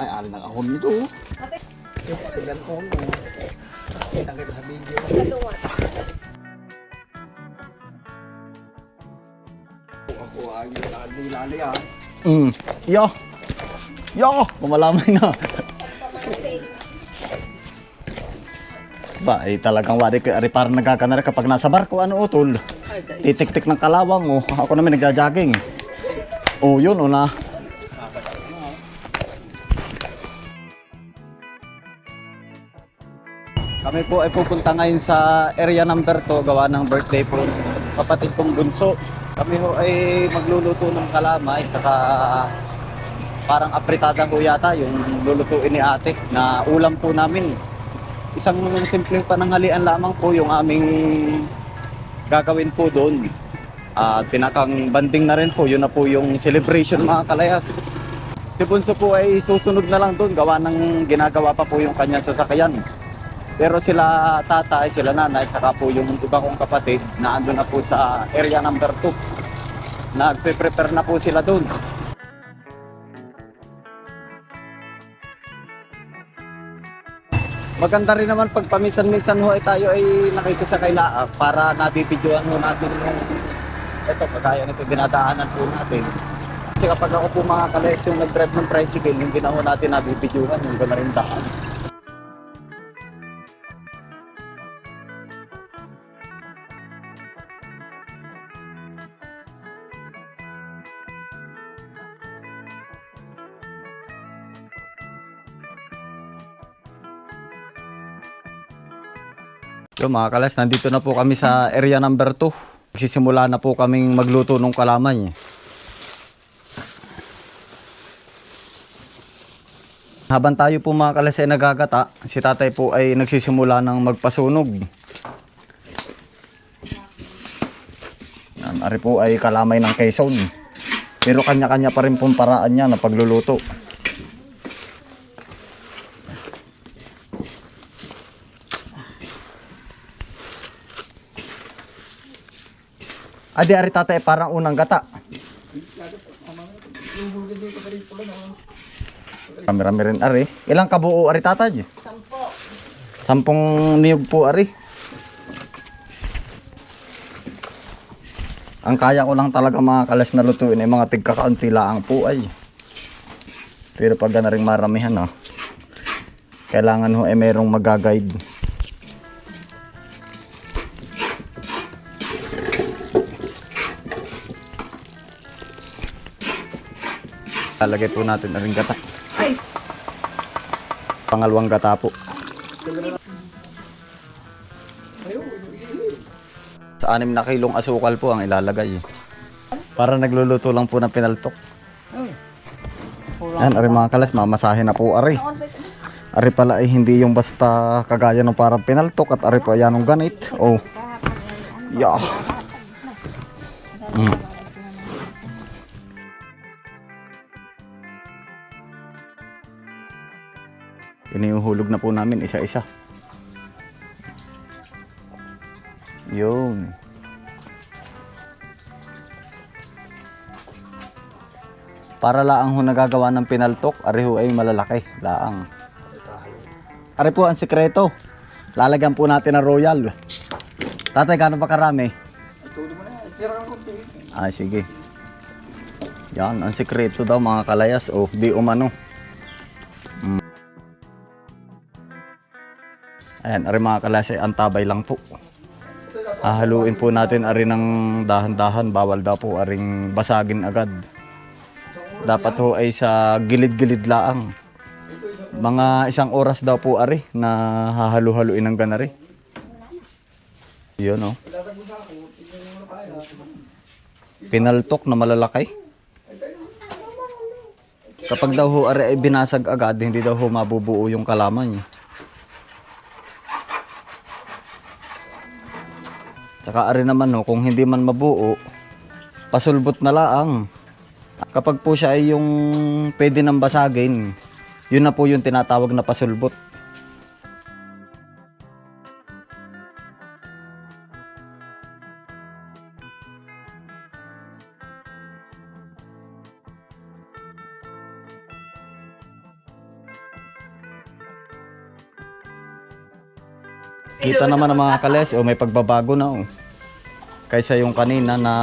Ay, alin ang ahon nito. Yung patigan ahon mo. Kitang kita sa video. Ako ay lali ah. Yo! Yo! Kumalamay na. Ba, talagang wari parang nagkakanara kapag nasa barko, ano utol. Titik-tik ng kalawang, oh. Ako naman nagja-jogging. Oh, yun, oh na. Kami po ay pupunta ngayon sa area number 2, gawa ng birthday po kapatid kong bunso. Kami ho ay magluluto ng kalamay, saka parang apritada ho yata yung lulutuin ni ate na ulam po namin. Isang simpleng pananghalian lamang po yung aming gagawin po doon. Pinakang banding na rin po, yun na po yung celebration mga kalayas. Si bunso po ay susunod na lang doon, gawa ng ginagawa pa po yung kanyang sasakyan. Pero sila tatay, sila nanay, saka po yung iba kong kapatid na ando na po sa area number 2. Nagpe-prepare na po sila doon. Maganda rin naman pag paminsan-minsan ho ay tayo ay nakikisakay laang para nabibidyoan ho natin yung ito, kagaya nito dinadaanan po natin. Kasi kapag ako po mga kales yung nag-drive ng tricycle, hindi na ho natin nabibidyoan yung gano'n rin daan. So mga kalas, nandito na po kami sa area number 2. Magsisimula na po kaming magluto ng kalamay. Habang tayo po mga kalas ay nagagata, si tatay po ay nagsisimula ng magpasunog. Yan, ari po ay kalamay ng Quezon. Pero kanya-kanya pa rin pong paraan niya na pagluluto. Adi ari tatay parang unang gata. Kami-rami rin ari. Ilang kabuo ari tatay? 10. 10 niyog po ari. Ang kaya ko lang talaga mga kalas na lutuin ay mga tigkakaunti laang po ay. Pero pag na rin maramihan kailangan ho ay merong mag-guide. Lalagay po natin na rin gata. Pangalawang gata po. Sa 6 na kilong asukal po ang ilalagay. Para nagluluto lang po ng pinaltok. Yan, ari mga kalas, mamasahe na po ari. Ari pala ay hindi yung basta kagaya ng parang pinaltok at ari po ayan ng ganit. Oh. Yeah. Iniuhulog na po namin isa-isa. Yun. Para laang ho nagagawa ng pinaltok, ari ho ay malalaki. Laang. Ari po ang sikreto. Lalagyan po natin ng royal. Tatay, gano'n ba karami? Ay, sige. Yan, ang sikreto daw mga kalayas. O, di umano. Ayan, ari mga kalayas ay antabay lang po. Hahaluin po natin ari ng dahan-dahan. Bawal daw po aring basagin agad. Dapat ho ay sa gilid-gilid laang. Mga 1 oras daw po ari na hahalu-haluin ng ganari. Yun Pinaltok na malalaki. Kapag daw ho ari ay binasag agad, hindi daw ho mabubuo yung kalamay. Tsaka ari naman kung hindi man mabuo, pasulbot na laang. Kapag po siya ay yung pwede nang basagin, yun na po yung tinatawag na pasulbot. Kita naman ng mga kalayas, may pagbabago na kaysa yung kanina na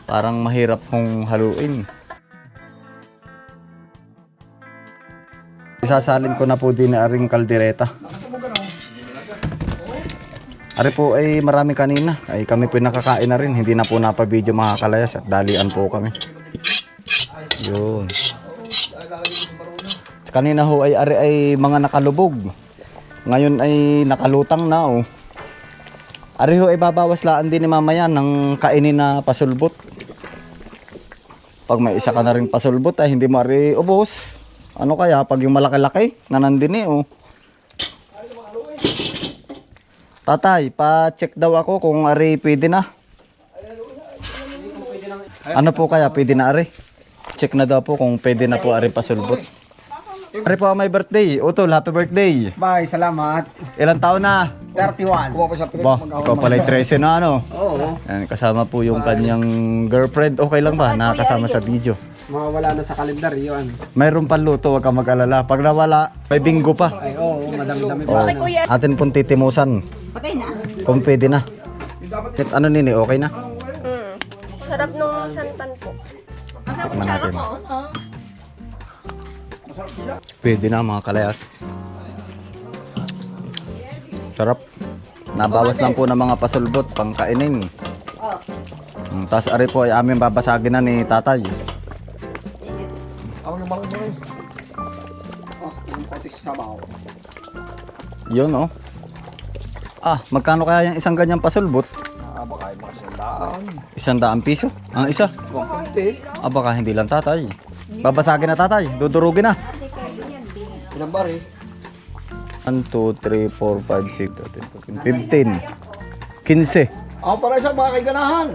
parang mahirap kong haluin. Isasalin ko na po din na aring kaldereta. Ari po ay marami kanina. Ay kami po nakakain na rin. Hindi na po napabidyo mga kalayas at dalian po kami. Yun. Kanina ho ay ari ay mga nakalubog. Ngayon ay nakalutang na Ari ho ay babawas laan din ni mamaya ng kainin na pasulbot. Pag may isa ka na rin pasulbot ay hindi mo ari ubos. Ano kaya pag yung malaki-laki na nandini Tatay, pa-check daw ako kung ari pwede na. Ano po kaya pwede na ari? Check na daw po kung pwede na po ari pasulbot. Ari po may birthday. Utol, happy birthday. Bye, salamat. Ilang taon na? 31. Ba, ikaw pala'y 13 na Oo. Yan, kasama po yung kanyang girlfriend. Okay lang ba? Nakasama sa video. Mawawala na sa kalendar yun. Mayroon pang luto, wag kang mag-alala. Pag nawala, may bingo pa. Ay, oo, madami-dami Oh, pa. atin pong titimusan. Patay na. Kung pwede na. Ano nini, okay na? Sarap nung santan po. Tikman natin. Pwede na mga kalayas. Sarap. Nabawas lang po ng mga pasulbot, pang kainin. Tapos ari po ay aming babasagin na ni tatay. Ako yung malaki mo Oh, yung pati sa sabaw. Yun magkano kaya yung isang ganyang pasulbot? Baka yung mga sandaan. 100 piso? Ang isa? 150. Baka hindi lang tatay. Babasagin na tatay, dudurugin na. Ilang bari? 1, 2, 3, 4, 5, 6, 7, 15. Ako para isang baka kay ganahan.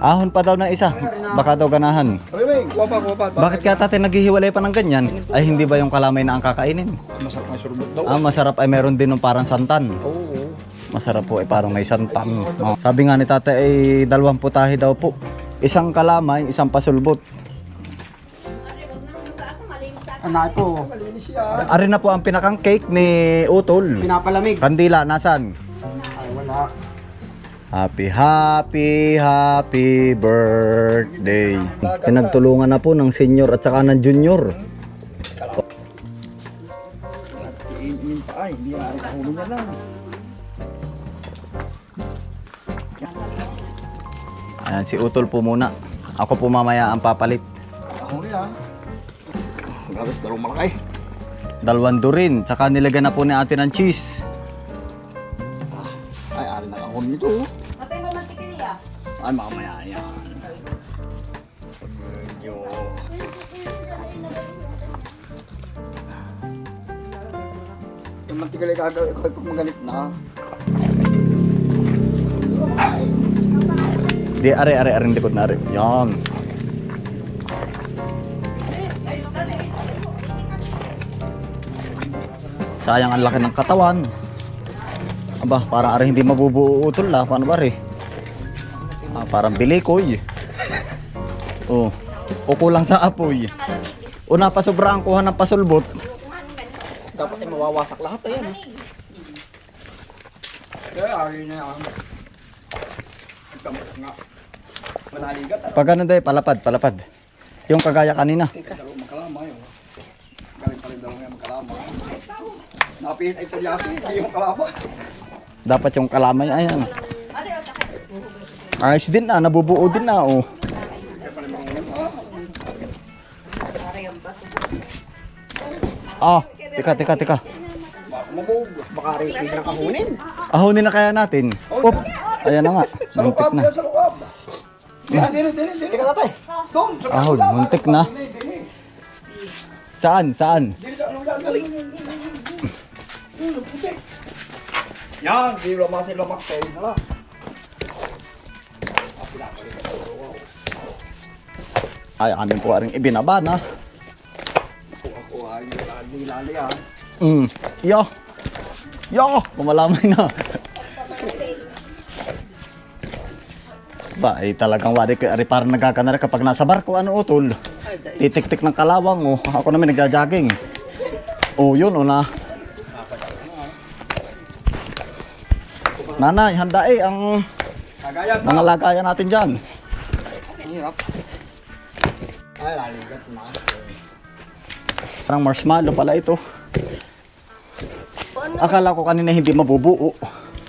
Ahon pa daw na isa. Baka daw ganahan. Riming, kuwapa. Bakit kaya tatay naghihiwalay pa ng ganyan? Ay hindi ba yung kalamay na ang kakainin? Masarap na surbot daw. Masarap ay meron din ng parang santan. Oo. Masarap po ay parang may santan. Sabi nga ni tatay ay 2 putahe daw po. Isang kalamay, isang pasulbot. Anak po, Ari na po ang pinakang cake ni Utol. pinapalamig. Kandila, nasan? Ay, wala. Happy birthday. Pinagtulungan na po ng senior at saka ng junior. Ay, hindi nga rin kahulong niya lang. Ayan, si Utol po muna. Ako po mamaya ang papalit. Kahuli Gabis, dalawang malaki. 2 durin. Saka nilagyan na po ni ate ng cheese. Ay, ari na kahulong nito. Patay ba mantikil niya? Ay, mamaya yan. Medyo... Yung mantikal ay kagawin ko pag magalit na. Di, are, likod na are. Yan. Sayang ang laki ng katawan. Aba, parang are hindi mabubuo Utol Paano ba re? Parang bilikoy. O kulang sa apoy. Una pa sobra ang kuha ng pasulbot. Dapat ay mawawasak lahat ayan. Kaya ari na yan. Ito nga. Malaligat. Pag ano day, palapad. Yung kagaya kanina. Dalawang makalama yun. Galing pa rin dalawang yan makalama. Napihit ay talyasi, hindi yung makalama. Dapat yung kalamay, ayan. Ayos din na, nabubuo din na, Teka. Mabog. Baka rin biglang kahunin. Ahonin na kaya natin. Op, ayan na nga. Sa Muntik lukab, na. sa lukab. Dini. Teka tatay. Doon, sa Ahon, lukab. muntik na. Dini. Saan? Dini sa lukab. Dali. Yan, di lamak si lamak tayo. Hala. Ay, amin po rin ibinaba na. Ako ay nilali ah. Yo, pumalamay na. Ba, talagang wari parang nagkakanara kapag nasa barko, Utol. Titik-tik ng kalawang, Ako naman nagja-jogging. Yun, na. Nanay, handai ang Kagayan mga lagayan natin dyan. Ang hirap. Ay, laligat na. Parang marshmallow pala ito. Akala ko kanina hindi mabubuo.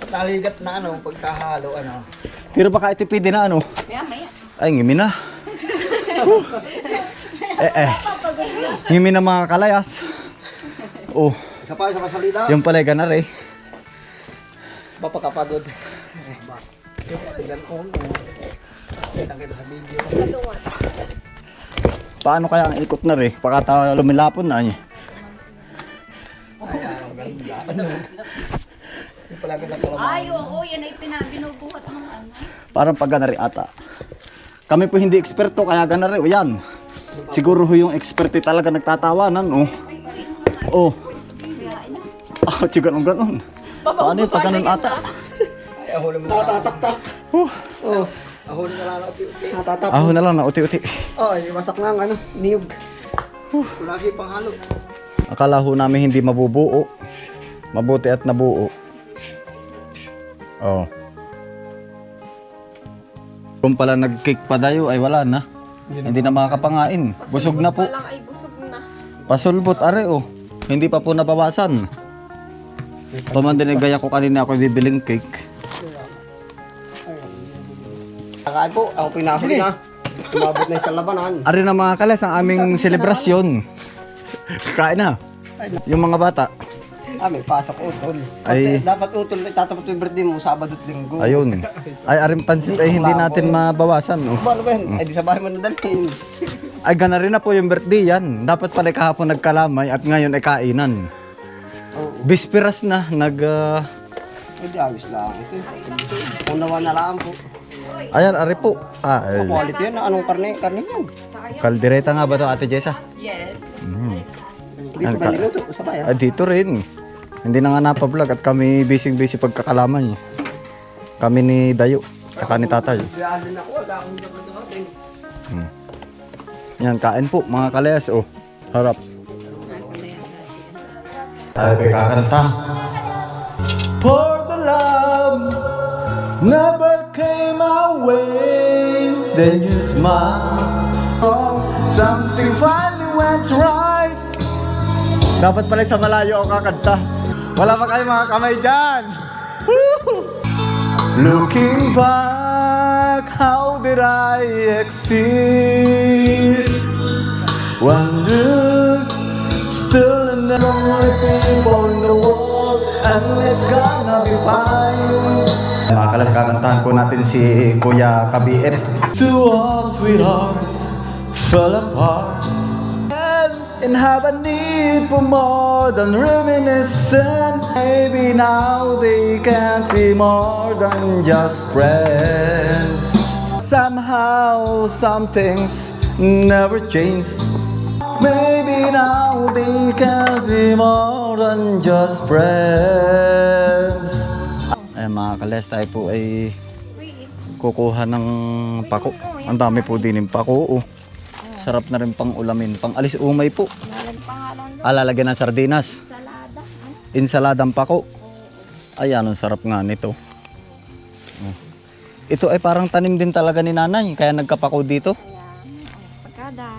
Laligat na ano, pagkahalo ano. Pero baka ito pwede na ano. Maya. Ay, ngimi na. Huh. Ngimi na mga kalayas. Oh, Isa pa sa salida. yung pala ganar eh. Bapakapagod. Yung pala ganon. Kita sa video. Paano kaya ang ikot na rin? Pakata lumilapon na niya. Ay, ang ganda. Ano? Yung pala ganda pala. Ay, oo, yan ay binubuhat ng ano. Parang pag ganar ata. Kami po hindi eksperto kaya ganar eh. O yan. Siguro ho yung expert eh talaga nagtatawanan oh. Oh. Ah, ganun. Paano yung pag ganun ata? Ay, ahulin mo na. Natataktak. Oh, Ahulin na lang. natatap. Aho na lang na uti-uti. Oh, wasak nga ang ano, niyog. Wala siya panghalo. Akala ho namin hindi mabubuo. Mabuti at nabuo. Oh. Kung pala nag-cake pa dayo ay wala na. Hindi na makakapangain. Busog na po. Lang ay busog na. Pasulbot are oh. Hindi pa po nabawasan. Pamandinig ko kanina ako bibiling cake. Kakain po, ako pinahuli na. Tumabot na sa labanan. Ari na mga kalas ang aming selebrasyon. Kain na. Yung mga bata. May pasok utol. Ay. Dapat utol, tatapos yung birthday mo, Sabado at Linggo. Ayun. Ay aring pansit ay hindi natin mabawasan oh. Ano ba yan? Ay, di sa bahay mo nadalhin. Ay gana rin na po yung birthday yan. Dapat pala kahapon nagkalamay at ngayon ay kainan. Oo. Bisperas na Hindi, ayos lang. Ito, unawa na lang po. Ayan, ari po. Ay, Quality yan, anong karne? Karne yan. kaldereta nga ba to Ate Jessa? Yes. Hindi sa ba niluto sa bayan? Ah, dito rin. Hindi na nga napablog at kami busy pagkakalamay. Kami ni Dayo, tsaka ni Tatay. Kaya din ako, wala akong dapat na kape. Yan, kain po mga kalayas. Oh, harap. Tayo kay kakanta. For the love never came our way. Then you smile. Oh, something finally went right. Dapat pala sa malayo ako kakanta. Wala pa kayo mga kamay dyan. Woo! Looking back, how did I exist? One look, still another people in the world, and it's gonna be fine. Mga kalas, kakantahan po natin si Kuya KBM. Two all sweet hearts fell apart and have a need for more than reminiscent. Maybe now they can't be more than just friends. Somehow some things never change. Maybe now they can't be more than just friends. Ay mga kalas, tayo po ay kukuha ng pako. Ang dami po din yung pako. Oh. Sarap na rin pang ulamin. Pang alis umay po. Lalagyan ng sardinas. Insaladang pako. Ayan, ang sarap nga nito. Ito ay parang tanim din talaga ni nanay. Kaya nagkapako dito.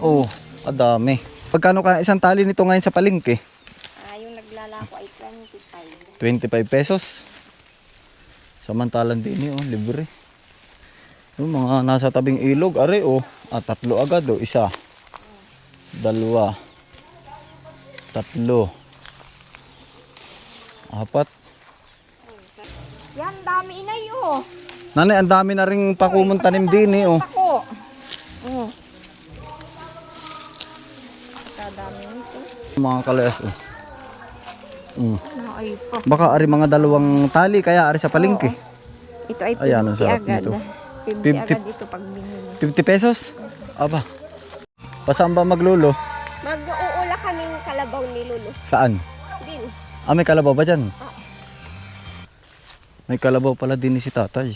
Oh, adami. Pagkano ka isang tali nito ngayon sa palengke? Yung naglalako ay 25 25. pesos. Samantalang din oh, libre. Yung mga nasa tabing ilog, are oh. At 3 agad oh. 1, 2, 3, 4. Yan, dami inay oh. Nanay, ang dami na ring pakumong tanim din eh oh. Ako. Kadami nito. Mga kalayas oh. Ay pa. Baka ari mga 2 tali kaya ari sa palengke. Ito ay 50 Ayan, ang sarap agad. nito. 50 50. agad ito pag binili. 50 pesos? Aba. Pasaan ba maglulo? Mag-uula kaming kalabaw ni Lulu. Saan? Din. Ah, may kalabaw ba dyan? May kalabaw pala din si tatay.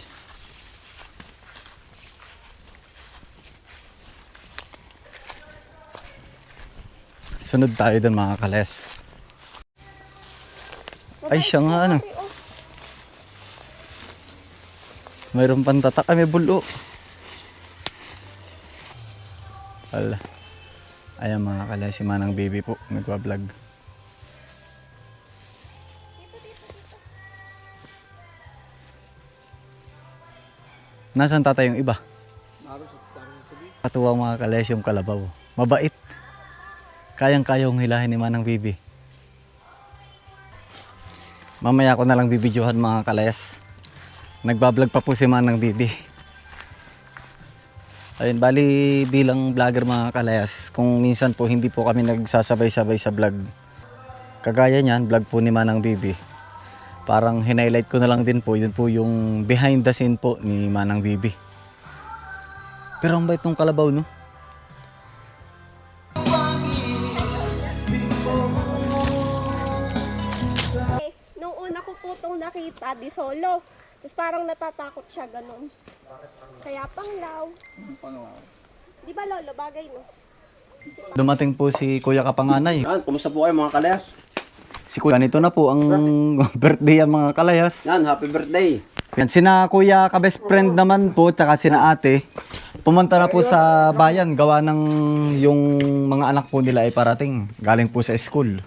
Sunod tayo dun mga kales. Ay siya nga ano. Mayroon pang tatak. Ay, may bulo. Wala. Ayan mga kalay, si Manang Baby po. Nagwa-vlog. Nasaan tatay yung iba? Katuwang mga kalayas yung kalabaw. Mabait. Kayang-kayang hilahin ni Manang Bibi. Mamaya ko na lang bibidyohan mga kalayas. Nagbablog pa po si Manang Bibi. Ayun, bali bilang vlogger mga kalayas, kung minsan po hindi po kami nagsasabay-sabay sa vlog. Kagaya niyan, vlog po ni Manang Bibi. Parang hinighlight ko na lang din po, yun po yung behind the scene po ni Manang Bibi. Pero ang bait ng kalabaw, no? Nung una ko po itong nakita, di solo. Tapos parang natatakot siya, ganun. Kaya panglaw. Di ba lolo, bagay no? Dumating po si Kuya Kapanganay. Yan, kumusta po kayo mga kalayas? Si Kuya, ganito na po ang birthday ang mga kalayas. Yan, happy birthday. Yan, sina Kuya ka-best friend naman po, tsaka sina ate. Pumunta na po sa bayan, gawa ng yung mga anak po nila ay parating. Galing po sa school.